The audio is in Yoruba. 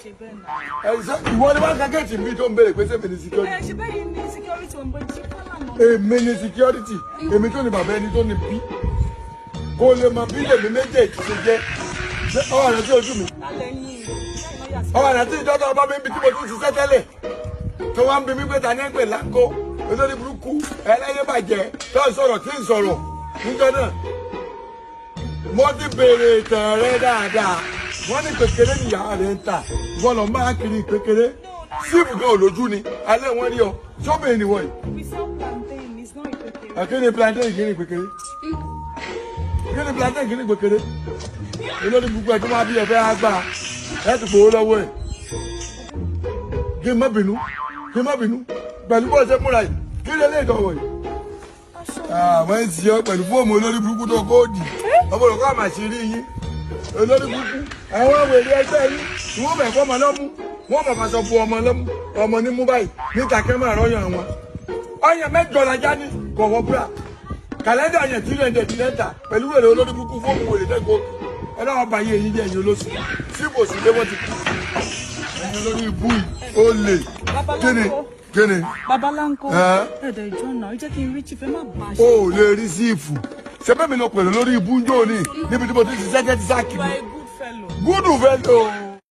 Ìwọ ni wọ́n ká gẹ̀ẹ́tì mi tó ń bèrè pé sẹ́mi ní security. Ṣé bẹ́ẹ̀ ni security ń bọ̀ jí fọ́lá náà? Èmi ní security, èmi tó ní bàbá ẹni tó ní bí. Kò lè mọ bí lèmi méjèèjì ṣe jẹ́. Ọwọ́ rẹ̀ sí ojú mi. Ọwọ́ rẹ̀ sí ìjọba ọba mi bí tí mo ti ṣiṣẹ́ tẹ́lẹ̀. Tó wá ń bi mí pé ta ní ẹgbẹ́ láńkó. Olórí burúkú ẹlẹ́yẹ bàjẹ́ tó ń sọ̀rọ̀ kí n sọ̀rọ̀ níjọ́ náà. Mo ti béèrè ìtàn rẹ dáadáa. Wọ́n ní kékeré nìyàwó rẹ̀ ń tà. Wọ́n lọ máa kiri kékeré. Síìmù gan olójú ni. Alẹ́ wọn rí ọ. Sọ́bìnrin ni wọ́n yìí. We sell plantain, it's not a kékeré. Kí ni plantain kí ni kékeré? Kí ni plantain kí ni kékeré? Olórí gbogbo ẹ̀ tó máa bí ẹ fẹ́ gbà ẹ̀ ti gbowó lọ́wọ́ ẹ̀. Kí n má bínú. Kí n má bínú. Pẹ̀lú bó ṣe múra yìí. Kí lè lè dọ̀wọ̀ yìí? Àwọn ẹ̀ ti yọ pẹ̀lú fóòmù olórí burúkú tó kóòdì. Ọmọ olùkọ́ àmàṣírí yín. Olórí burúkú. Àwọn wèrè ẹgbẹ́ yín. Wọ́n bẹ̀ fọ́ ọmọ lọ́mú. Wọ́n bàbá sọ fún ọmọ lọ́mú. Ọmọ ní mú báyìí. Níta kẹ́ máa rọ́yàn wọn. Ọyàn mẹ́jọ lajá ní kọ̀wọ́ búra. Kàlẹ́ndà yẹn 300 pẹ̀lú wèrè olórí burúkú fóòmù wèrè dẹ́gbọ́. Ọlọ́wọ́ bá yé eyín jẹ́ ẹ̀yin olóṣù. Síbò sí lé wọ́n ti kú. Ẹ̀yin olórí ibú yìí. Ó lè. Kíni? Babalanko. Ẹ̀dẹ̀ ìjọ náà, ìjẹ́ kí n rí chief ẹ má bá a ṣe. O ò lè rí síìfù. Ṣé bẹ́ẹ̀ mi lọ pẹ̀lú lórí ibú ń jò ní níbi tí mo ti ṣiṣẹ́ jẹ́ ti sáàkì mi? You are a good fellow. Gúdù fẹ́ lò.